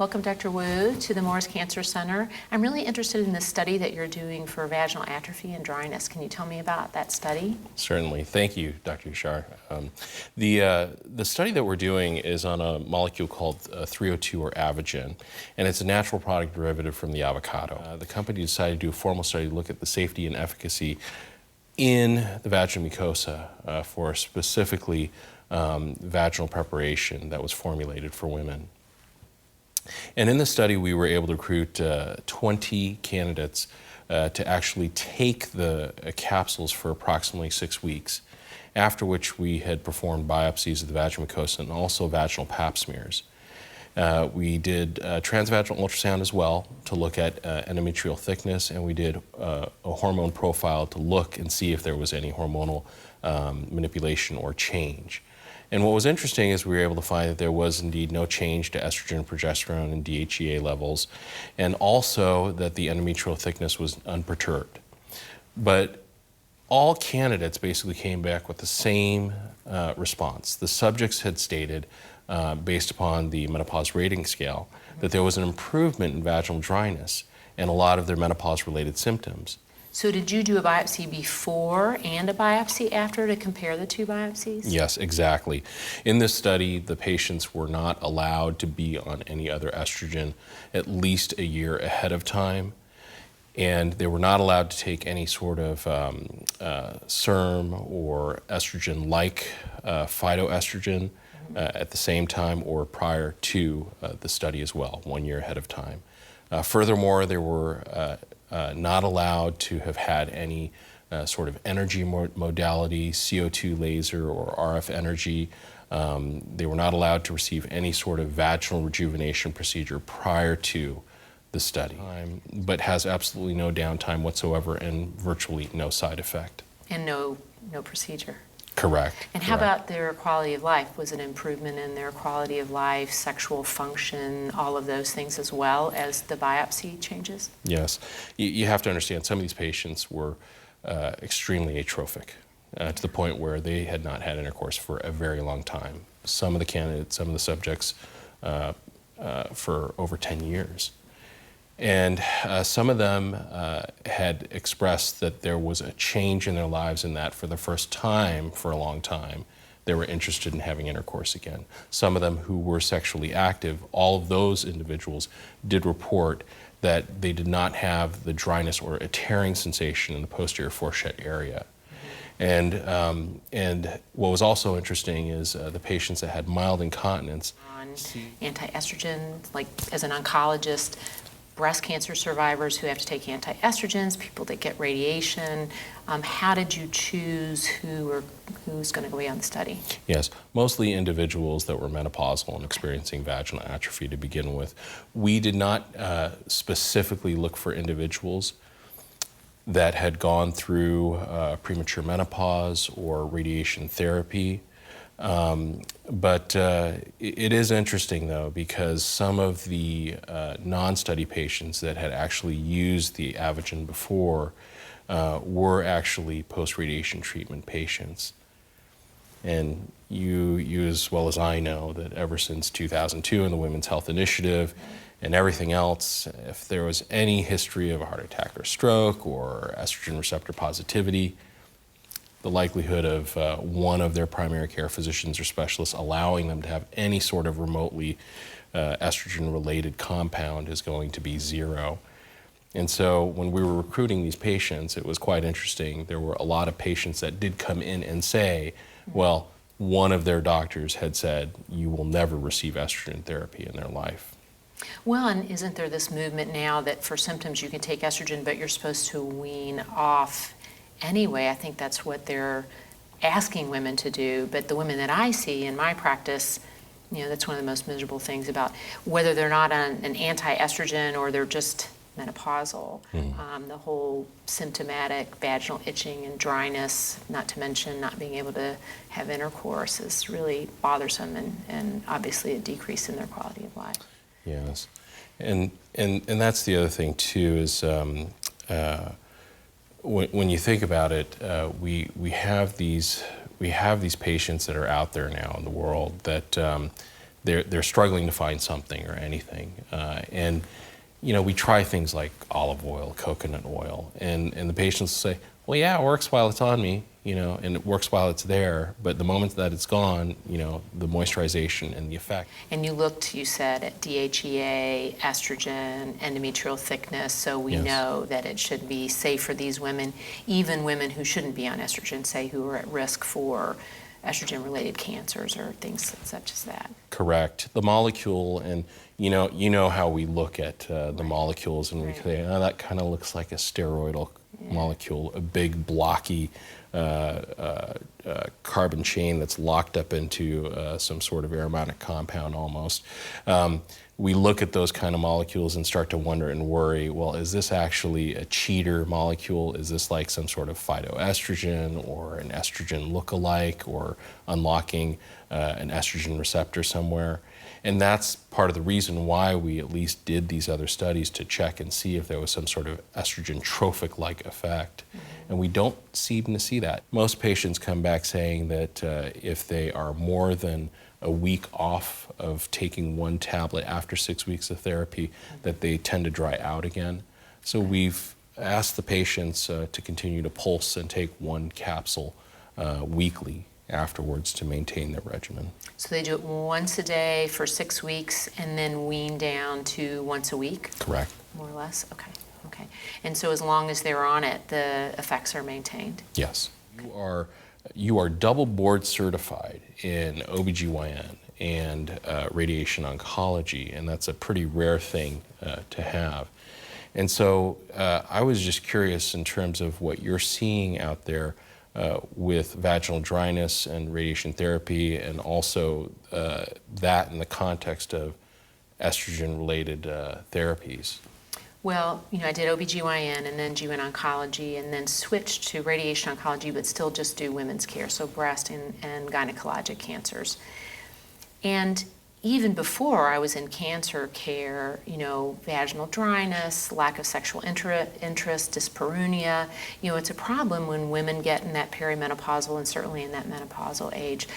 Welcome, Dr. Wu, to the Morris Cancer Center. I'm really interested in the study that you're doing for vaginal atrophy and dryness. Can you tell me about that study? Certainly. Thank you, Dr. Yashar. The study that we're doing is on a molecule called 302 or Avogen, and it's a natural product derivative from the avocado. The company decided to do a formal study to look at the safety and efficacy in the vaginal mucosa for specifically vaginal preparation that was formulated for women. And in the study, we were able to recruit 20 candidates to actually take the capsules for approximately 6 weeks, after which we had performed biopsies of the vaginal mucosa and also vaginal pap smears. We did transvaginal ultrasound as well to look at endometrial thickness, and we did a hormone profile to look and see if there was any hormonal manipulation or change. And what was interesting is we were able to find that there was indeed no change to estrogen, progesterone, and DHEA levels, and also that the endometrial thickness was unperturbed. But all candidates basically came back with the same response. The subjects had stated, based upon the menopause rating scale, that there was an improvement in vaginal dryness and a lot of their menopause-related symptoms. So did you do a biopsy before and a biopsy after to compare the two biopsies? Yes, exactly. In this study, the patients were not allowed to be on any other estrogen at least a year ahead of time, and they were not allowed to take any sort of SERM or estrogen-like phytoestrogen at the same time or prior to the study as well, 1 year ahead of time. Furthermore, they were not allowed to have had any sort of energy modality, CO2 laser or RF energy. They were not allowed to receive any sort of vaginal rejuvenation procedure prior to the study, but has absolutely no downtime whatsoever and virtually no side effect. And no procedure? Correct. And how about their quality of life? Was it improvement in their quality of life, sexual function, all of those things as well as the biopsy changes? Yes. You have to understand some of these patients were extremely atrophic to the point where they had not had intercourse for a very long time. Some of the candidates, some of the subjects for over 10 years. And some of them had expressed that there was a change in their lives in that for the first time for a long time, they were interested in having intercourse again. Some of them who were sexually active, all of those individuals did report that they did not have the dryness or a tearing sensation in the posterior fourchette area. And what was also interesting is the patients that had mild incontinence. On anti-estrogen, like as an oncologist, breast cancer survivors who have to take anti-estrogens, people that get radiation. How did you choose who's going to go on the study? Yes, mostly individuals that were menopausal and experiencing vaginal atrophy to begin with. We did not specifically look for individuals that had gone through premature menopause or radiation therapy. But it is interesting, though, because some of the non-study patients that had actually used the Avogen before were actually post-radiation treatment patients. And you as well as I know that ever since 2002 and the Women's Health Initiative and everything else, if there was any history of a heart attack or stroke or estrogen receptor positivity, the likelihood of one of their primary care physicians or specialists allowing them to have any sort of remotely estrogen-related compound is going to be zero. And so when we were recruiting these patients, it was quite interesting. There were a lot of patients that did come in and say, well, one of their doctors had said, you will never receive estrogen therapy in their life. Well, and isn't there this movement now that for symptoms you can take estrogen, but you're supposed to wean off anyway? I think that's what they're asking women to do. But the women that I see in my practice, you know, that's one of the most miserable things about whether they're not on an anti-estrogen or they're just menopausal. The whole symptomatic vaginal itching and dryness, not to mention not being able to have intercourse, is really bothersome and obviously a decrease in their quality of life. Yes, and that's the other thing too is when you think about it, we have these patients that are out there now in the world that they're struggling to find something or anything. And you know, we try things like olive oil, coconut oil, and the patients say, well, yeah, it works while it's on me, you know, and it works while it's there, but the moment that it's gone, you know, the moisturization and the effect. And you looked, you said, at DHEA, estrogen, endometrial thickness, so we Yes. know that it should be safe for these women, even women who shouldn't be on estrogen, say, who are at risk for estrogen-related cancers or things such as that. Correct. The molecule, and you know how we look at the molecules, and we say, oh, that kind of looks like a steroidal molecule, a big blocky carbon chain that's locked up into some sort of aromatic compound almost. We look at those kind of molecules and start to wonder and worry, well, is this actually a cheater molecule? Is this like some sort of phytoestrogen or an estrogen lookalike, or unlocking an estrogen receptor somewhere? And that's part of the reason why we at least did these other studies, to check and see if there was some sort of estrogen trophic-like effect. And we don't seem to see that. Most patients come back saying that if they are more than a week off of taking one tablet after 6 weeks of therapy, that they tend to dry out again. So we've asked the patients to continue to pulse and take one capsule weekly afterwards to maintain their regimen. So they do it once a day for 6 weeks and then wean down to once a week? Correct. More or less? Okay. Okay. And so as long as they're on it, the effects are maintained? Yes. You are double board certified in OBGYN and radiation oncology, and that's a pretty rare thing to have. And so I was just curious in terms of what you're seeing out there with vaginal dryness and radiation therapy, and also that in the context of estrogen-related therapies. Well, you know, I did OBGYN and then GYN oncology, and then switched to radiation oncology, but still just do women's care, so breast and gynecologic cancers. And even before I was in cancer care, you know, vaginal dryness, lack of sexual interest, dyspareunia, you know, it's a problem when women get in that perimenopausal and certainly in that menopausal age.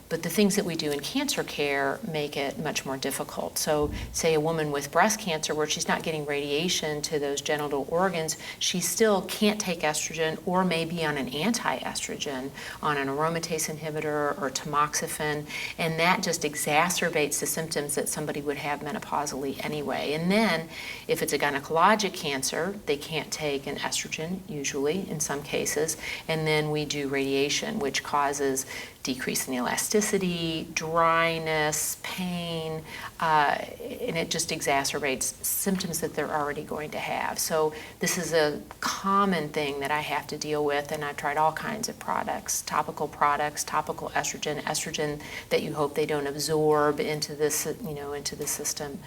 But the things that we do in cancer care make it much more difficult. So say a woman with breast cancer where she's not getting radiation to those genital organs, she still can't take estrogen, or may be on an anti-estrogen, on an aromatase inhibitor or tamoxifen, and that just exacerbates the symptoms that somebody would have menopausally anyway. And then if it's a gynecologic cancer, they can't take an estrogen usually in some cases, and then we do radiation, which causes decrease in elasticity, dryness, pain, and it just exacerbates symptoms that they're already going to have. So this is a common thing that I have to deal with, and I've tried all kinds of products, topical estrogen that you hope they don't absorb into this, you know, into the system,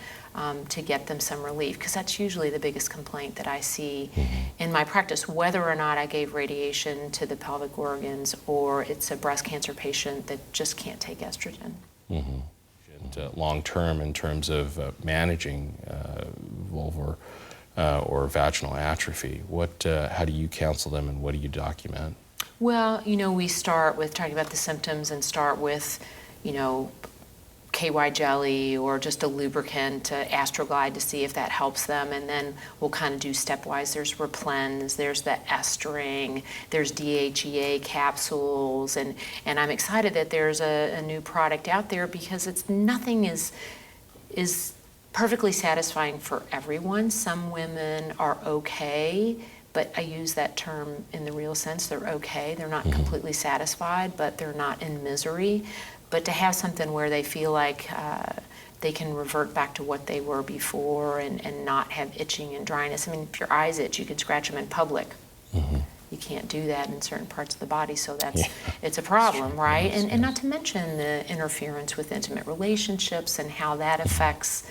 to get them some relief, because that's usually the biggest complaint that I see in my practice, whether or not I gave radiation to the pelvic organs or it's a breast cancer patient that just can't take estrogen. Long term, in terms of managing vulvar or vaginal atrophy, how do you counsel them and what do you document? Well, you know, we start with talking about the symptoms and start with, you know, KY jelly or just a lubricant, Astroglide, to see if that helps them, and then we'll kind of do stepwise. There's Replens, there's the Estring, there's DHEA capsules, and I'm excited that there's a new product out there, because nothing is perfectly satisfying for everyone. Some women are okay, but I use that term in the real sense. They're okay. They're not completely satisfied, but they're not in misery. But to have something where they feel like they can revert back to what they were before and not have itching and dryness. I mean, if your eyes itch, you can scratch them in public. You can't do that in certain parts of the body, so it's a problem, right? And not to mention the interference with intimate relationships and how that affects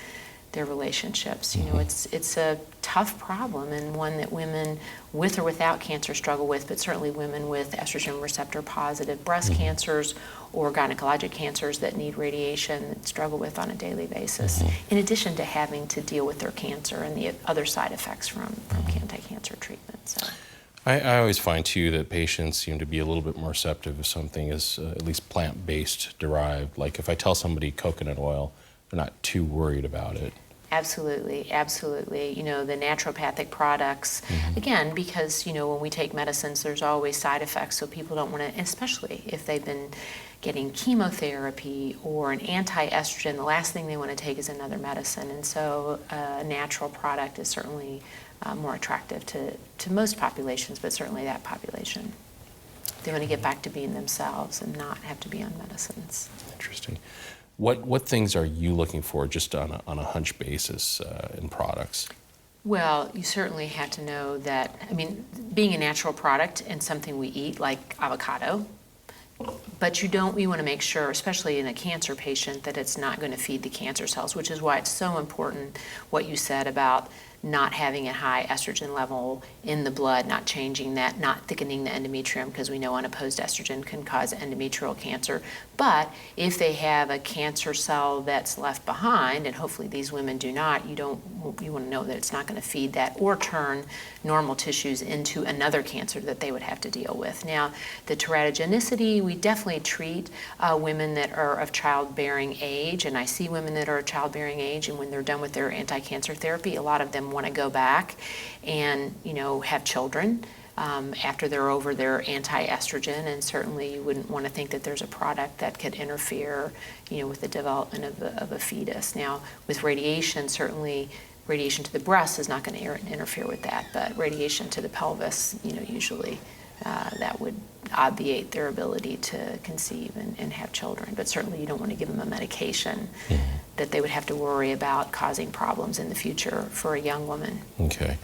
their relationships. You know, it's a tough problem, and one that women with or without cancer struggle with, but certainly women with estrogen receptor positive breast cancers or gynecologic cancers that need radiation struggle with on a daily basis, in addition to having to deal with their cancer and the other side effects from anti-cancer treatment. So. I always find, too, that patients seem to be a little bit more receptive if something is at least plant-based derived. Like if I tell somebody coconut oil, not too worried about it. Absolutely, absolutely. You know, the naturopathic products, again, because, you know, when we take medicines, there's always side effects, so people don't want to, especially if they've been getting chemotherapy or an anti-estrogen, the last thing they want to take is another medicine. And so a natural product is certainly more attractive to most populations, but certainly that population. They want to get back to being themselves and not have to be on medicines. Interesting. What things are you looking for just on a hunch basis in products? Well, you certainly have to know that, I mean, being a natural product and something we eat like avocado, but you want to make sure, especially in a cancer patient, that it's not going to feed the cancer cells, which is why it's so important what you said about not having a high estrogen level in the blood, not changing that, not thickening the endometrium, because we know unopposed estrogen can cause endometrial cancer. But if they have a cancer cell that's left behind, and hopefully these women do not, you want to know that it's not going to feed that or turn normal tissues into another cancer that they would have to deal with. Now, the teratogenicity, we definitely treat women that are of childbearing age, and I see women that are of childbearing age, and when they're done with their anti-cancer therapy, a lot of them want to go back and, you know, have children after they're over their anti-estrogen, and certainly you wouldn't want to think that there's a product that could interfere, you know, with the development of a fetus. Now, with radiation, certainly radiation to the breast is not going to interfere with that, but radiation to the pelvis, you know, usually that would obviate their ability to conceive and have children. But certainly you don't want to give them a medication that they would have to worry about causing problems in the future for a young woman. Okay.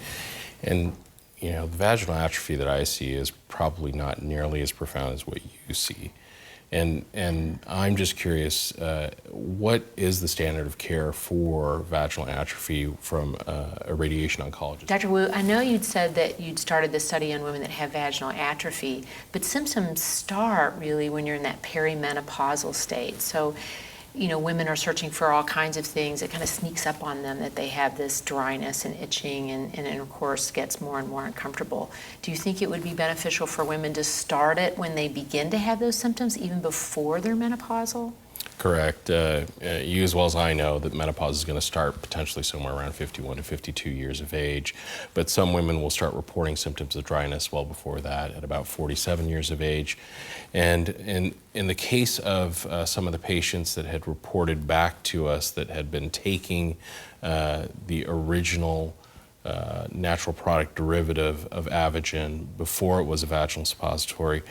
And, you know, the vaginal atrophy that I see is probably not nearly as profound as what you see. And I'm just curious, what is the standard of care for vaginal atrophy from a radiation oncologist? Dr. Wu, I know you'd said that you'd started this study on women that have vaginal atrophy, but symptoms start really when you're in that perimenopausal state. So, you know, women are searching for all kinds of things. It kind of sneaks up on them that they have this dryness and itching, and intercourse gets more and more uncomfortable. Do you think it would be beneficial for women to start it when they begin to have those symptoms, even before they're menopausal? Correct. You as well as I know that menopause is going to start potentially somewhere around 51 to 52 years of age, but some women will start reporting symptoms of dryness well before that, at about 47 years of age. And in the case of some of the patients that had reported back to us that had been taking the original natural product derivative of Avogen before it was a vaginal suppository,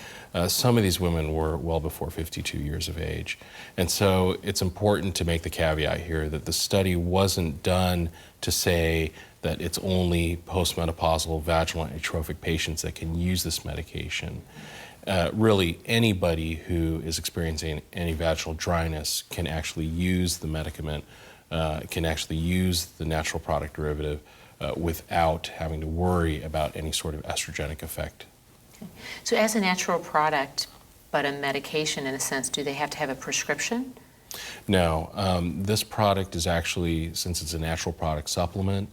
some of these women were well before 52 years of age. And so it's important to make the caveat here that the study wasn't done to say that it's only postmenopausal vaginal atrophic patients that can use this medication. Really, anybody who is experiencing any vaginal dryness can actually use the medicament, can actually use the natural product derivative without having to worry about any sort of estrogenic effect. Okay. So as a natural product, but a medication in a sense, do they have to have a prescription? No. This product is actually, since it's a natural product supplement,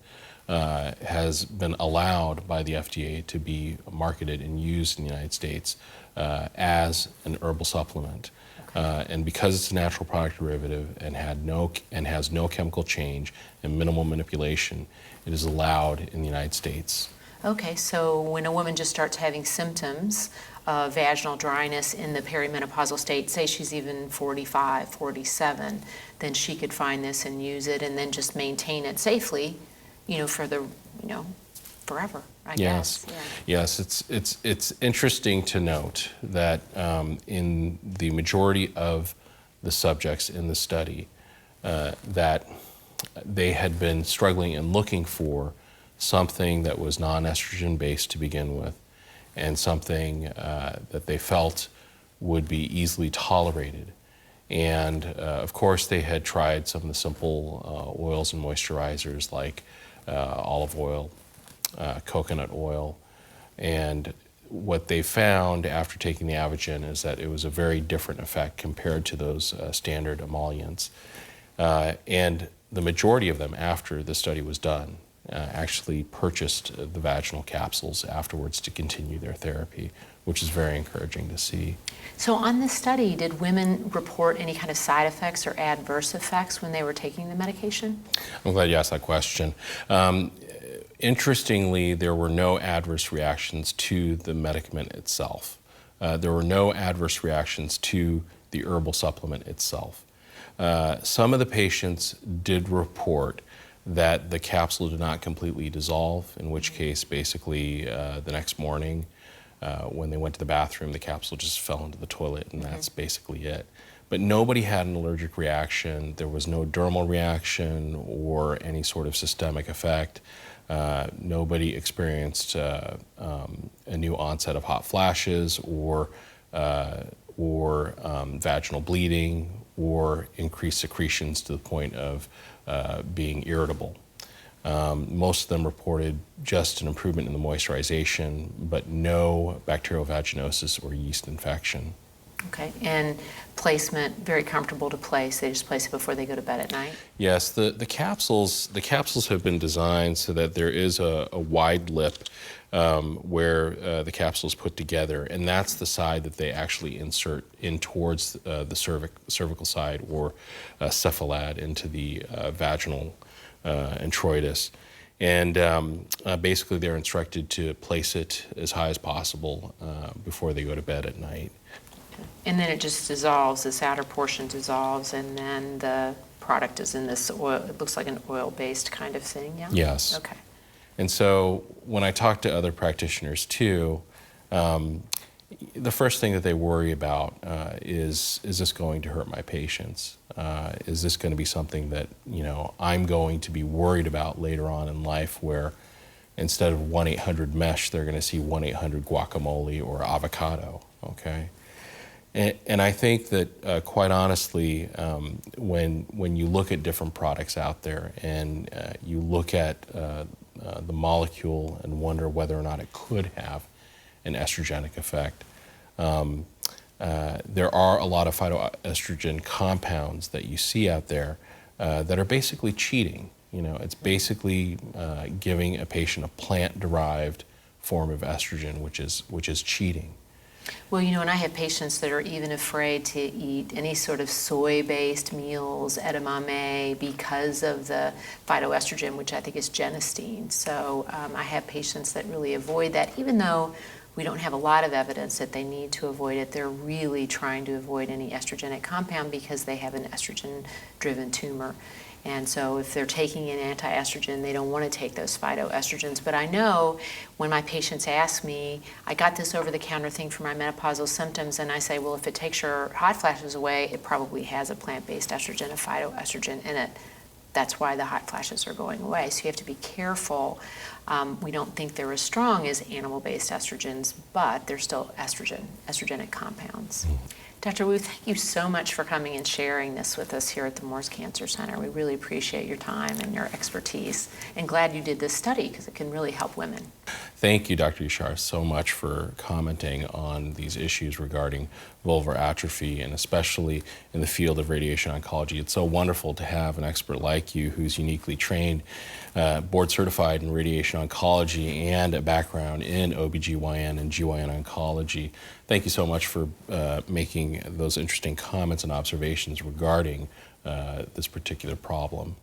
has been allowed by the FDA to be marketed and used in the United States as an herbal supplement. Okay. And because it's a natural product derivative and has no chemical change and minimal manipulation, it is allowed in the United States. Okay, so when a woman just starts having symptoms of vaginal dryness in the perimenopausal state, say she's even 45, 47, then she could find this and use it and then just maintain it safely, you know, for the, you know, forever, I guess. Yeah. Yes, it's interesting to note that in the majority of the subjects in the study, that they had been struggling and looking for something that was non-estrogen based to begin with, and something that they felt would be easily tolerated. And of course they had tried some of the simple oils and moisturizers like olive oil, coconut oil, and what they found after taking the Avogen is that it was a very different effect compared to those standard emollients. And the majority of them, after the study was done, actually purchased the vaginal capsules afterwards to continue their therapy which is very encouraging to see. So on this study, did women report any kind of side effects or adverse effects when they were taking the medication? I'm glad you asked that question. Interestingly, there were no adverse reactions to the medicament itself. There were no adverse reactions to the herbal supplement itself. Some of the patients did report that the capsule did not completely dissolve, in which case basically the next morning when they went to the bathroom, the capsule just fell into the toilet, and that's basically it. But nobody had an allergic reaction. There was no dermal reaction or any sort of systemic effect. Nobody experienced a new onset of hot flashes or vaginal bleeding or increased secretions to the point of being irritable. Most of them reported just an improvement in the moisturization, but no bacterial vaginosis or yeast infection. Okay, and placement, very comfortable to place. They just place it before they go to bed at night? Yes, the capsules have been designed so that there is a wide lip where the capsule is put together, and that's the side that they actually insert in towards the cervical side or cephalad into the vaginal introitus. And basically they're instructed to place it as high as possible before they go to bed at night. And then it just dissolves, this outer portion dissolves, and then the product is in this oil, it looks like an oil-based kind of thing, yeah? Yes. Okay. And so when I talk to other practitioners too, the first thing that they worry about is this going to hurt my patients? Is this going to be something that, you know, I'm going to be worried about later on in life, where instead of 1-800-MESH, they're going to see 1-800-guacamole or avocado, okay? And I think that, quite honestly, when you look at different products out there and you look at the molecule and wonder whether or not it could have an estrogenic effect, there are a lot of phytoestrogen compounds that you see out there that are basically cheating. You know, it's basically giving a patient a plant-derived form of estrogen, which is cheating. Well, you know, and I have patients that are even afraid to eat any sort of soy-based meals, edamame, because of the phytoestrogen, which I think is genistein. So I have patients that really avoid that, even though we don't have a lot of evidence that they need to avoid it. They're really trying to avoid any estrogenic compound because they have an estrogen-driven tumor. And so if they're taking an anti-estrogen, they don't want to take those phytoestrogens. But I know when my patients ask me, I got this over-the-counter thing for my menopausal symptoms, and I say, well, if it takes your hot flashes away, it probably has a plant-based estrogen, a phytoestrogen in it. That's why the hot flashes are going away. So you have to be careful. We don't think they're as strong as animal-based estrogens, but they're still estrogenic compounds. Dr. Wu, thank you so much for coming and sharing this with us here at the Moores Cancer Center. We really appreciate your time and your expertise, and glad you did this study because it can really help women. Thank you, Dr. Yashar, so much for commenting on these issues regarding vulvar atrophy, and especially in the field of radiation oncology. It's so wonderful to have an expert like you who's uniquely trained, board certified in radiation oncology, and a background in OBGYN and GYN oncology. Thank you so much for making those interesting comments and observations regarding this particular problem.